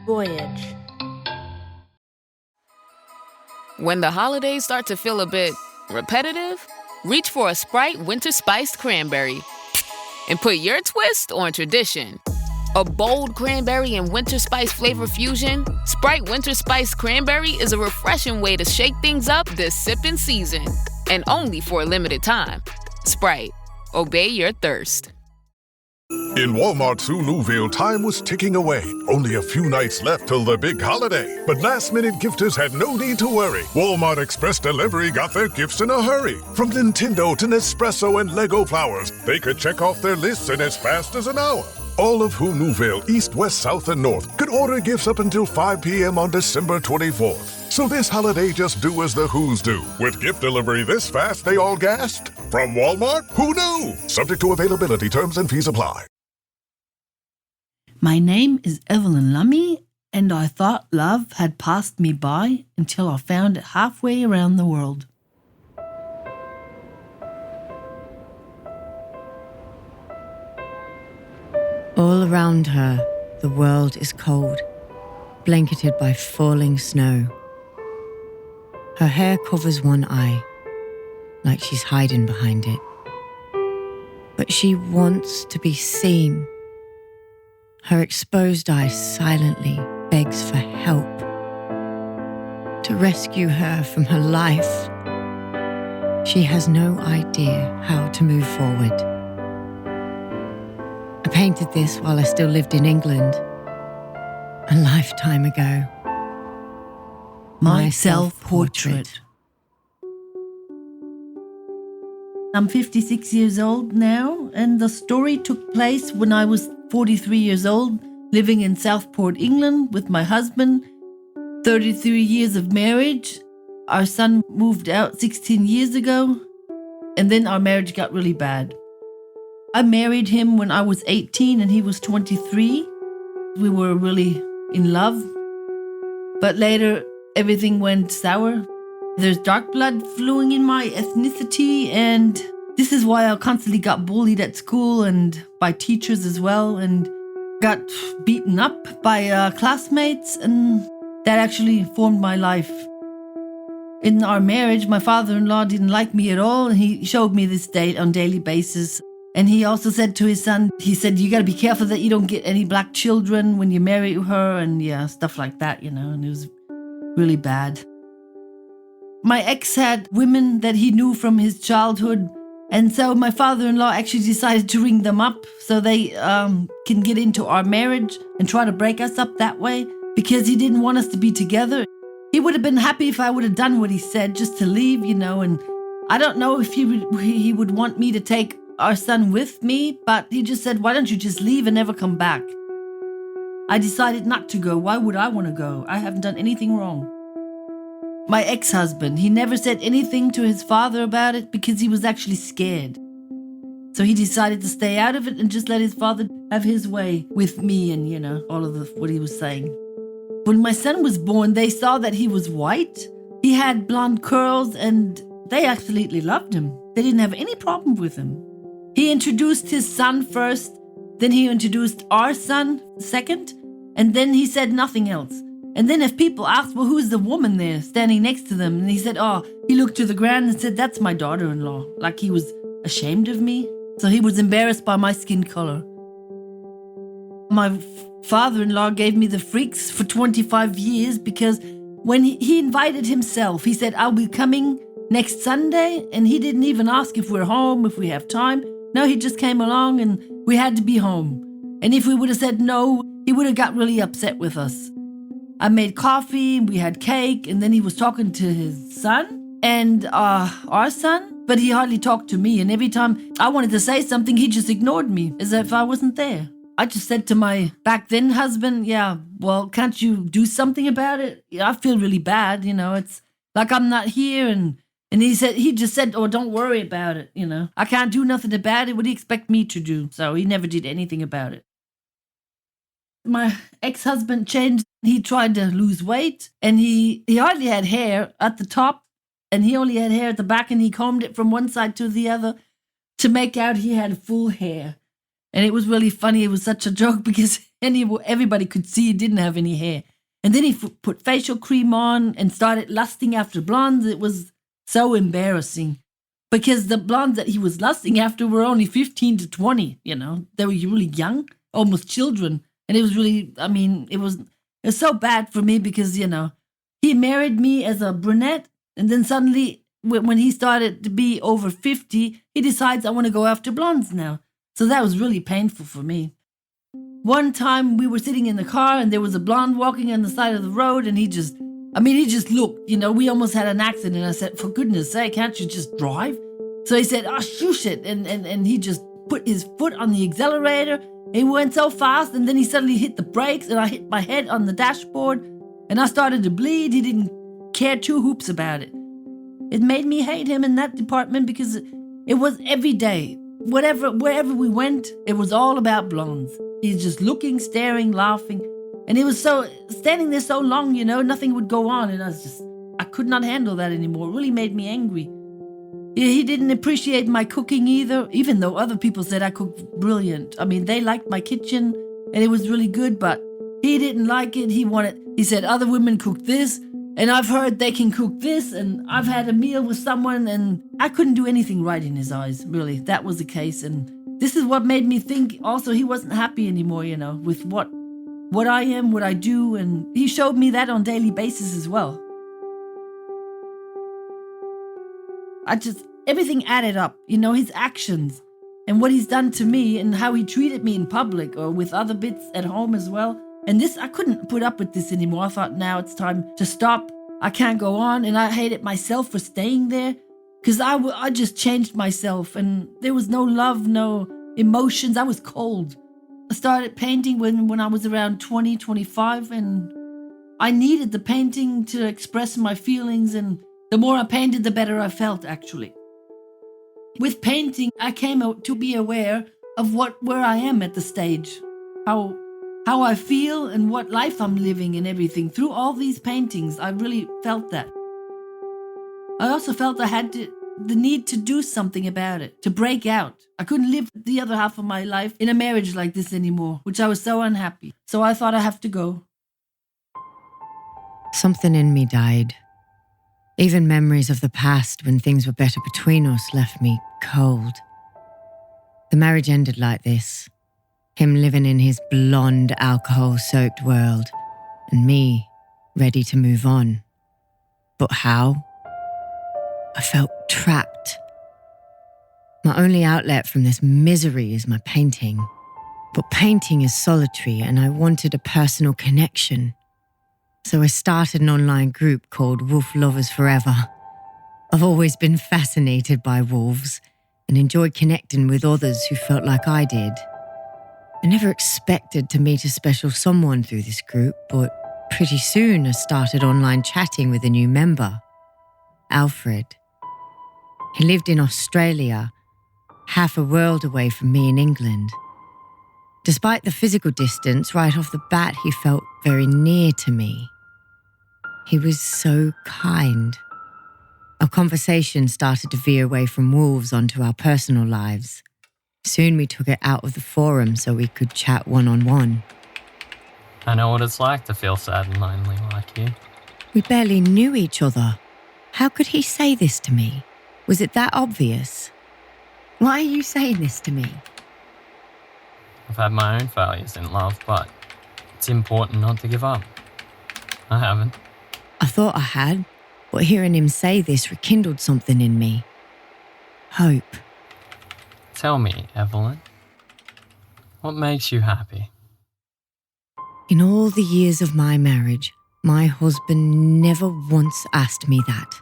Voyage. When the holidays start to feel a bit repetitive, reach for a Sprite Winter Spiced Cranberry and put your twist on tradition. A bold cranberry and winter spice flavor fusion, Sprite Winter Spiced Cranberry is a refreshing way to shake things up this sipping season. And only for a limited time. Sprite. Obey your thirst. In Walmart's Newville, time was ticking away. Only a few nights left till the big holiday. But last-minute gifters had no need to worry. Walmart Express Delivery got their gifts in a hurry. From Nintendo to Nespresso and Lego Flowers, they could check off their lists in as fast as an hour. All of Newville, East, West, South, and North could order gifts up until 5 p.m. on December 24th. So this holiday, just do as the Who's do. With gift delivery this fast, they all gasped. From Walmart, who knew? Subject to availability, terms and fees apply. My name is Evelyn Lummy, and I thought love had passed me by until I found it halfway around the world. All around her, the world is cold, blanketed by falling snow. Her hair covers one eye, like she's hiding behind it. But she wants to be seen. Her exposed eye silently begs for help. To rescue her from her life. She has no idea how to move forward. I painted this while I still lived in England, a lifetime ago. My self-portrait. I'm 56 years old now, and the story took place when I was 43 years old, living in Southport, England with my husband. 33 years of marriage. Our son moved out 16 years ago, and then our marriage got really bad. I married him when I was 18 and he was 23. We were really in love. But later, everything went sour. There's dark blood flowing in my ethnicity, and this is why I constantly got bullied at school and by teachers as well, and got beaten up by classmates, and that actually formed my life. In our marriage, my father-in-law didn't like me at all, and he showed me this date on a daily basis. And he also said to his son, he said, you got to be careful that you don't get any black children when you marry her, and yeah, stuff like that, and it was really bad. My ex had women that he knew from his childhood, and so my father-in-law actually decided to ring them up so they can get into our marriage and try to break us up that way, because he didn't want us to be together. He would have been happy if I would have done what he said, just to leave, and I don't know if he would want me to take our son with me, but he just said, why don't you just leave and never come back? I decided not to go. Why would I want to go? I haven't done anything wrong. My ex-husband, he never said anything to his father about it because he was actually scared. So he decided to stay out of it and just let his father have his way with me and, all of what he was saying. When my son was born, they saw that he was white. He had blonde curls, and they absolutely loved him. They didn't have any problem with him. He introduced his son first, then he introduced our son second, and then he said nothing else. And then if people asked, well, who's the woman there standing next to them? And he said, he looked to the ground and said, that's my daughter-in-law. Like he was ashamed of me. So he was embarrassed by my skin color. My father-in-law gave me the freaks for 25 years because when he invited himself, he said, I'll be coming next Sunday. And he didn't even ask if we're home, if we have time. No, he just came along and we had to be home. And if we would have said no, he would have got really upset with us. I made coffee, we had cake, and then he was talking to his son and our son, but he hardly talked to me. And every time I wanted to say something, he just ignored me as if I wasn't there. I just said to my back then husband, well, can't you do something about it? I feel really bad, it's like I'm not here. And he just said, don't worry about it, I can't do nothing about it. What do you expect me to do? So he never did anything about it. My ex-husband changed. He tried to lose weight, and he hardly had hair at the top, and he only had hair at the back, and he combed it from one side to the other to make out he had full hair. And it was really funny. It was such a joke because everybody could see he didn't have any hair. And then he put facial cream on and started lusting after blondes. It was so embarrassing because the blondes that he was lusting after were only 15 to 20, you know. They were really young, almost children. And it was really, I mean, it was so bad for me because, you know, he married me as a brunette. And then suddenly, when he started to be over 50, he decides, I want to go after blondes now. So that was really painful for me. One time we were sitting in the car and there was a blonde walking on the side of the road and he just looked, you know, we almost had an accident. I said, for goodness sake, can't you just drive? So he said, oh, shush it. And he just put his foot on the accelerator. He went so fast and then he suddenly hit the brakes and I hit my head on the dashboard and I started to bleed. He didn't care two hoops about it. It made me hate him in that department because it was every day. Wherever we went, it was all about blondes. He's just looking, staring, laughing. And he was standing there so long, you know, nothing would go on. And I could not handle that anymore. It really made me angry. He didn't appreciate my cooking either, even though other people said I cooked brilliant. I mean, they liked my kitchen and it was really good, but he didn't like it. He said other women cook this and I've heard they can cook this and I've had a meal with someone and I couldn't do anything right in his eyes, really. That was the case. And this is what made me think also he wasn't happy anymore, you know, with what I am, what I do. And he showed me that on a daily basis as well. Everything added up, you know, his actions and what he's done to me and how he treated me in public or with other bits at home as well. And this, I couldn't put up with this anymore. I thought now it's time to stop. I can't go on. And I hated myself for staying there because I just changed myself and there was no love, no emotions. I was cold. I started painting when I was around 20, 25 and I needed the painting to express my feelings. And the more I painted, the better I felt actually. With painting, I came out to be aware of where I am at the stage, how I feel and what life I'm living and everything. Through all these paintings, I really felt that. I also felt I had the need to do something about it, to break out. I couldn't live the other half of my life in a marriage like this anymore, which I was so unhappy. So I thought I have to go. Something in me died. Even memories of the past when things were better between us left me cold. The marriage ended like this. Him living in his blonde, alcohol-soaked world, and me ready to move on. But how? I felt trapped. My only outlet from this misery is my painting. But painting is solitary, and I wanted a personal connection. So I started an online group called Wolf Lovers Forever. I've always been fascinated by wolves and enjoyed connecting with others who felt like I did. I never expected to meet a special someone through this group, but pretty soon I started online chatting with a new member, Alfred. He lived in Australia, half a world away from me in England. Despite the physical distance, right off the bat, he felt very near to me. He was so kind. Our conversation started to veer away from wolves onto our personal lives. Soon we took it out of the forum so we could chat one-on-one. I know what it's like to feel sad and lonely like you. We barely knew each other. How could he say this to me? Was it that obvious? Why are you saying this to me? I've had my own failures in love, but it's important not to give up. I haven't. I thought I had, but hearing him say this rekindled something in me. Hope. Tell me, Evelyn, what makes you happy? In all the years of my marriage, my husband never once asked me that.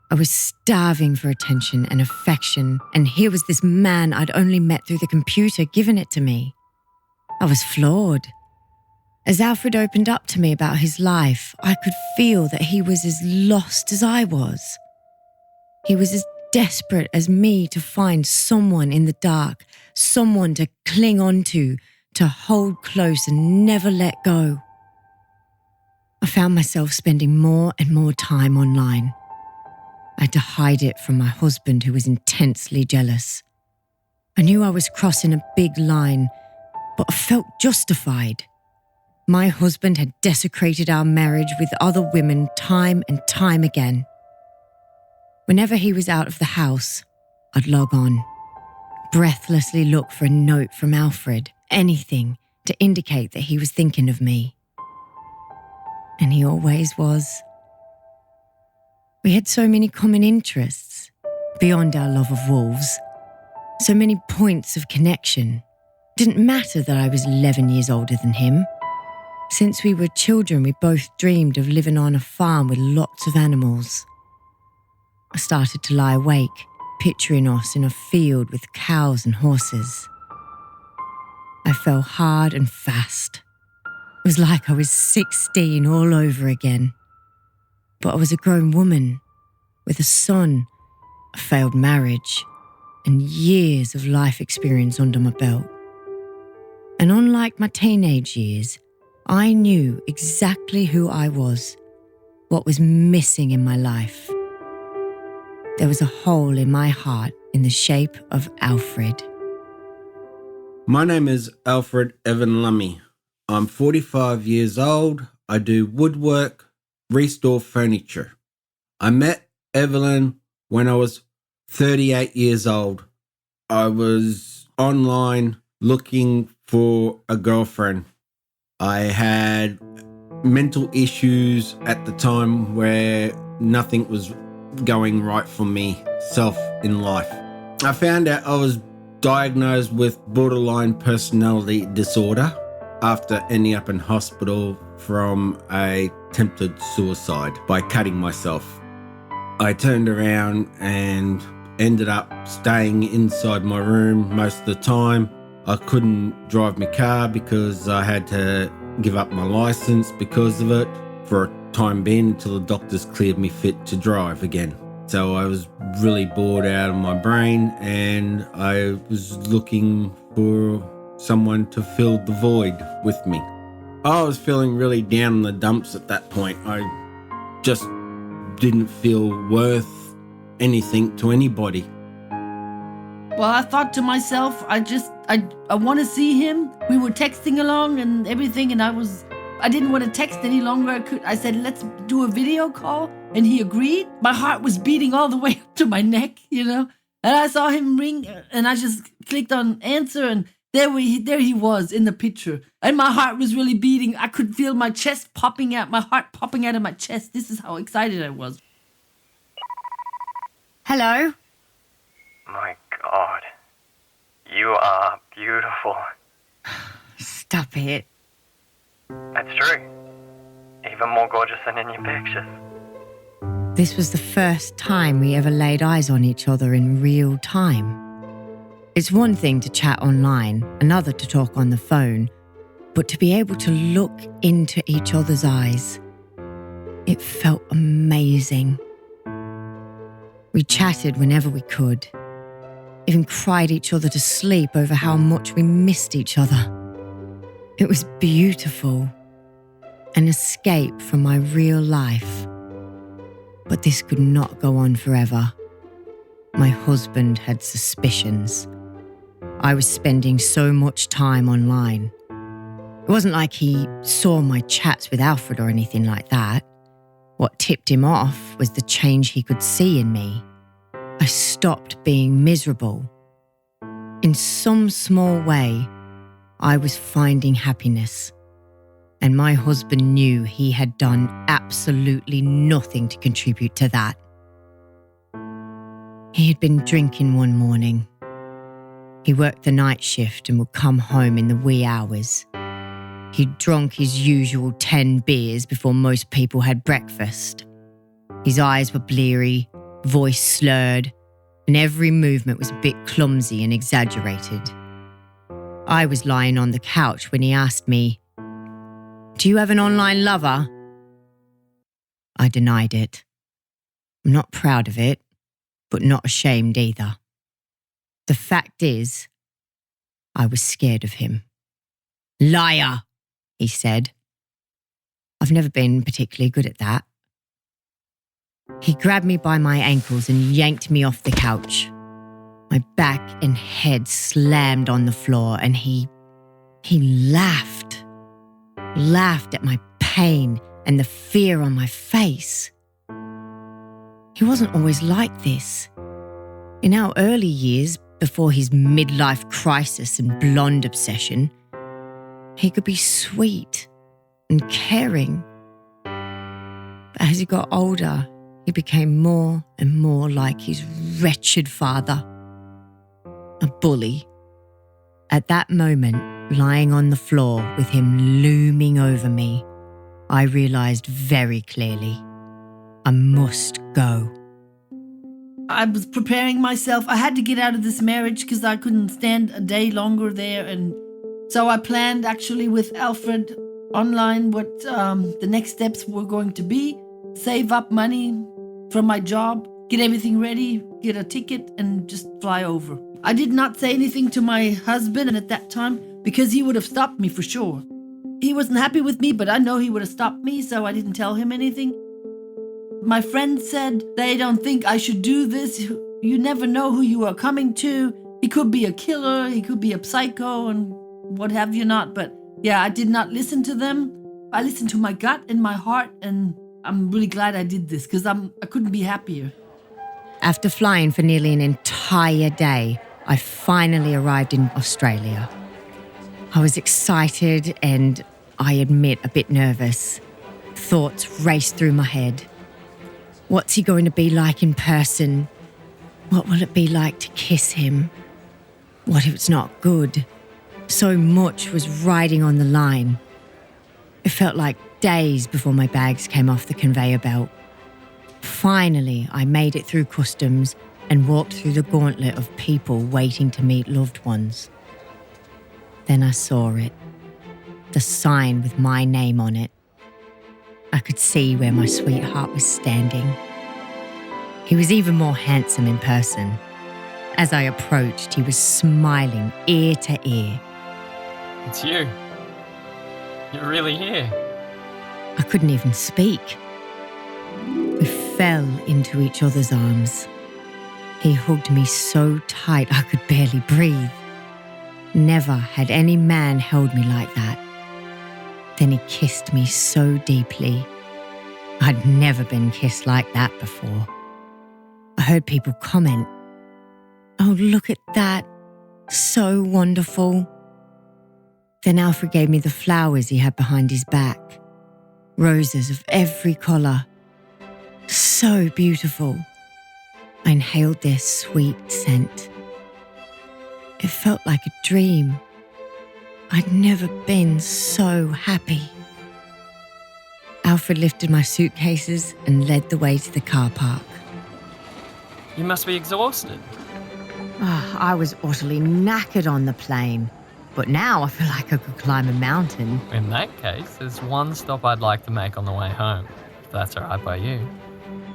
I was starving for attention and affection, and here was this man I'd only met through the computer giving it to me. I was flawed. As Alfred opened up to me about his life, I could feel that he was as lost as I was. He was as desperate as me to find someone in the dark, someone to cling on to hold close and never let go. I found myself spending more and more time online. I had to hide it from my husband, who was intensely jealous. I knew I was crossing a big line, but I felt justified. My husband had desecrated our marriage with other women time and time again. Whenever he was out of the house, I'd log on, breathlessly look for a note from Alfred, anything to indicate that he was thinking of me. And he always was. We had so many common interests, beyond our love of wolves. So many points of connection. Didn't matter that I was 11 years older than him. Since we were children, we both dreamed of living on a farm with lots of animals. I started to lie awake, picturing us in a field with cows and horses. I fell hard and fast. It was like I was 16 all over again. But I was a grown woman, with a son, a failed marriage, and years of life experience under my belt. And unlike my teenage years, I knew exactly who I was, what was missing in my life. There was a hole in my heart in the shape of Alfred. My name is Alfred Evan Lummy. I'm 45 years old. I do woodwork, restore furniture. I met Evelyn when I was 38 years old. I was online looking for a girlfriend. I had mental issues at the time where nothing was going right for me, self in life. I found out I was diagnosed with borderline personality disorder after ending up in hospital from a attempted suicide by cutting myself. I turned around and ended up staying inside my room most of the time. I couldn't drive my car because I had to give up my license because of it for a time being until the doctors cleared me fit to drive again. So I was really bored out of my brain and I was looking for someone to fill the void with me. I was feeling really down in the dumps at that point. I just didn't feel worth anything to anybody. Well, I thought to myself, I want to see him. We were texting along and everything, and I didn't want to text any longer. I said, let's do a video call, and he agreed. My heart was beating all the way up to my neck, and I saw him ring, and I just clicked on answer, and there he was in the picture, and my heart was really beating. I could feel my chest popping out, my heart popping out of my chest. This is how excited I was. Hello? My God. You are beautiful. Stop it. That's true. Even more gorgeous than in your pictures. This was the first time we ever laid eyes on each other in real time. It's one thing to chat online, another to talk on the phone, but to be able to look into each other's eyes, it felt amazing. We chatted whenever we could, even cried each other to sleep over how much we missed each other. It was beautiful, an escape from my real life. But this could not go on forever. My husband had suspicions. I was spending so much time online. It wasn't like he saw my chats with Alfred or anything like that. What tipped him off was the change he could see in me. I stopped being miserable. In some small way, I was finding happiness. And my husband knew he had done absolutely nothing to contribute to that. He had been drinking one morning. He worked the night shift and would come home in the wee hours. He'd drunk his usual 10 beers before most people had breakfast. His eyes were bleary, voice slurred, and every movement was a bit clumsy and exaggerated. I was lying on the couch when he asked me, "Do you have an online lover?" I denied it. I'm not proud of it, but not ashamed either. The fact is, I was scared of him. "Liar," he said. I've never been particularly good at that. He grabbed me by my ankles and yanked me off the couch. My back and head slammed on the floor, and he laughed at my pain and the fear on my face. He wasn't always like this. In our early years, before his midlife crisis and blonde obsession, he could be sweet and caring. But as he got older, he became more and more like his wretched father, a bully. At that moment, lying on the floor with him looming over me, I realised very clearly, I must go. I was preparing myself. I had to get out of this marriage because I couldn't stand a day longer there. And so I planned actually with Alfred online what the next steps were going to be. Save up money from my job, get everything ready, get a ticket, and just fly over. I did not say anything to my husband at that time because he would have stopped me for sure. He wasn't happy with me, but I know he would have stopped me, so I didn't tell him anything. My friends said they don't think I should do this. You never know who you are coming to. He could be a killer, he could be a psycho, and what have you not. But yeah, I did not listen to them. I listened to my gut and my heart, and I'm really glad I did this because I couldn't be happier. After flying for nearly an entire day, I finally arrived in Australia. I was excited and, I admit, a bit nervous. Thoughts raced through my head. What's he going to be like in person? What will it be like to kiss him? What if it's not good? So much was riding on the line. It felt like days before my bags came off the conveyor belt. Finally, I made it through customs and walked through the gauntlet of people waiting to meet loved ones. Then I saw it, the sign with my name on it. I could see where my sweetheart was standing. He was even more handsome in person. As I approached, he was smiling ear to ear. It's you. You're really here. I couldn't even speak. We fell into each other's arms. He hugged me so tight I could barely breathe. Never had any man held me like that. Then he kissed me so deeply. I'd never been kissed like that before. I heard people comment, "Oh, look at that. So wonderful." Then Alfred gave me the flowers he had behind his back. Roses of every colour. So beautiful. I inhaled their sweet scent. It felt like a dream. I'd never been so happy. Alfred lifted my suitcases and led the way to the car park. You must be exhausted. I was utterly knackered on the plane, but now I feel like I could climb a mountain. In that case, there's one stop I'd like to make on the way home, if that's all right by you.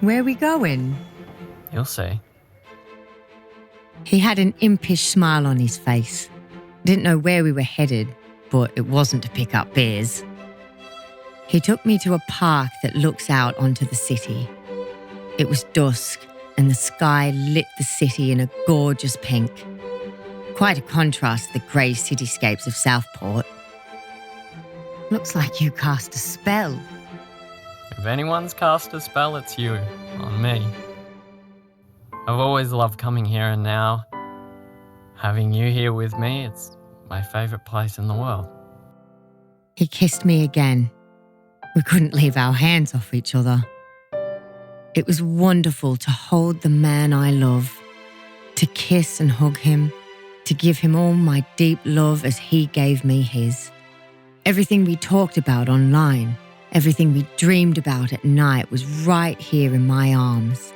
Where are we going? You'll see. He had an impish smile on his face. Didn't know where we were headed, but it wasn't to pick up beers. He took me to a park that looks out onto the city. It was dusk, and the sky lit the city in a gorgeous pink. Quite a contrast to the grey cityscapes of Southport. Looks like you cast a spell. If anyone's cast a spell, it's you, on me. I've always loved coming here, and now, having you here with me, it's my favourite place in the world. He kissed me again. We couldn't leave our hands off each other. It was wonderful to hold the man I love, to kiss and hug him, to give him all my deep love as he gave me his. Everything we talked about online, everything we dreamed about at night was right here in my arms.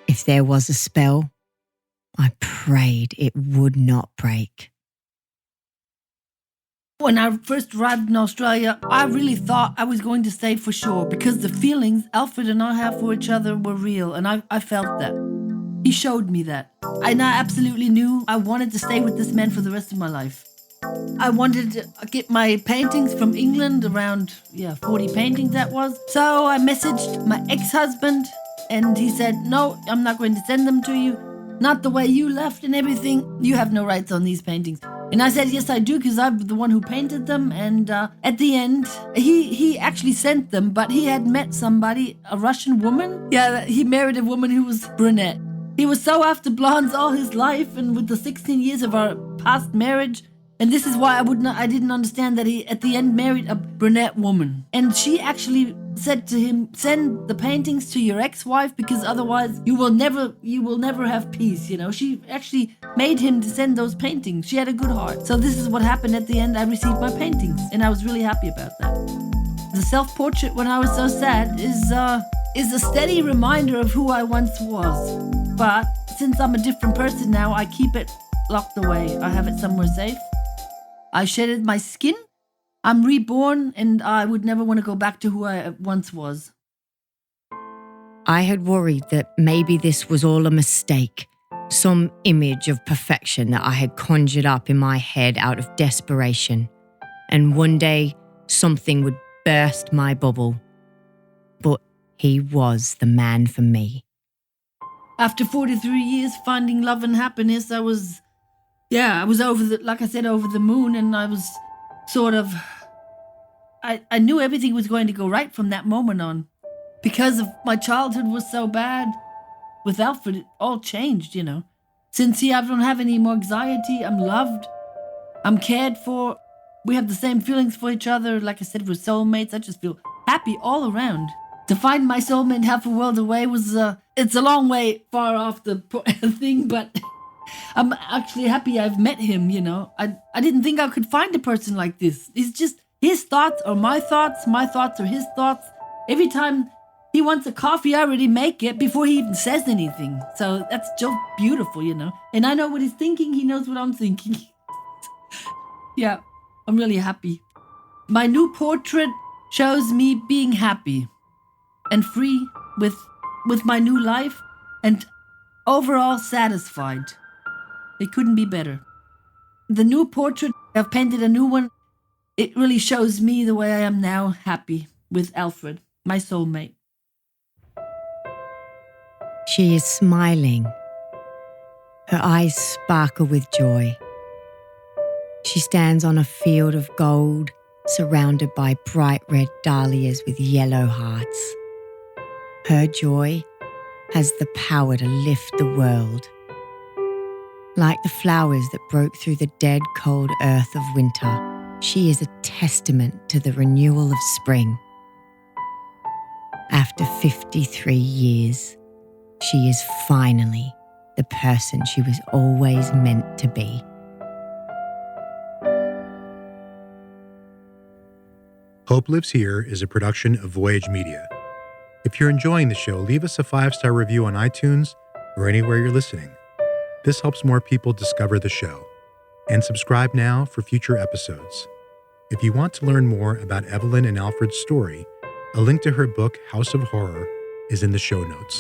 If there was a spell, I prayed it would not break. When I first arrived in Australia, I really thought I was going to stay for sure because the feelings Alfred and I have for each other were real, and I felt that. He showed me that. And I absolutely knew I wanted to stay with this man for the rest of my life. I wanted to get my paintings from England, around 40 paintings that was. So I messaged my ex-husband and he said, "No, I'm not going to send them to you. not the way you left and everything. You have no rights on these paintings. And I said, yes, I do, because I'm the one who painted them. And at the end, he actually sent them, but he had met somebody, a Russian woman. Yeah, he married a woman who was brunette. He was so after blondes all his life, and with the 16 years of our past marriage. And this is why I didn't understand that he at the end married a brunette woman. And she actually said to him, send the paintings to your ex-wife, because otherwise you will never have peace, you know. She actually made him to send those paintings. She had a good heart. So this is what happened at the end. I received my paintings, and I was really happy about that. The self-portrait when I was so sad is a steady reminder of who I once was. But since I'm a different person now, I keep it locked away. I have it somewhere safe. I shedded my skin. I'm reborn, and I would never want to go back to who I once was. I had worried that maybe this was all a mistake, some image of perfection that I had conjured up in my head out of desperation, and one day something would burst my bubble. But he was the man for me. After 43 years finding love and happiness, I was over the moon, and I was sort of, I knew everything was going to go right from that moment on. Because of my childhood was so bad, with Alfred, it all changed, you know. Since I don't have any more anxiety, I'm loved, I'm cared for, we have the same feelings for each other. Like I said, we're soulmates. I just feel happy all around. To find my soulmate half a world away was, it's a long way far off the thing, but I'm actually happy I've met him, you know. I didn't think I could find a person like this. It's just his thoughts are my thoughts are his thoughts. Every time he wants a coffee, I already make it before he even says anything. So that's just beautiful, you know. And I know what he's thinking, he knows what I'm thinking. Yeah, I'm really happy. My new portrait shows me being happy and free with my new life and overall satisfied. It couldn't be better. The new portrait, I've painted a new one. It really shows me the way I am now, happy with Alfred, my soulmate. She is smiling. Her eyes sparkle with joy. She stands on a field of gold, surrounded by bright red dahlias with yellow hearts. Her joy has the power to lift the world. Like the flowers that broke through the dead, cold earth of winter, she is a testament to the renewal of spring. After 53 years, she is finally the person she was always meant to be. Hope Lives Here is a production of Voyage Media. If you're enjoying the show, leave us a 5-star review on iTunes or anywhere you're listening. This helps more people discover the show. And subscribe now for future episodes. If you want to learn more about Evelyn and Alfred's story, a link to her book, House of Horror, is in the show notes.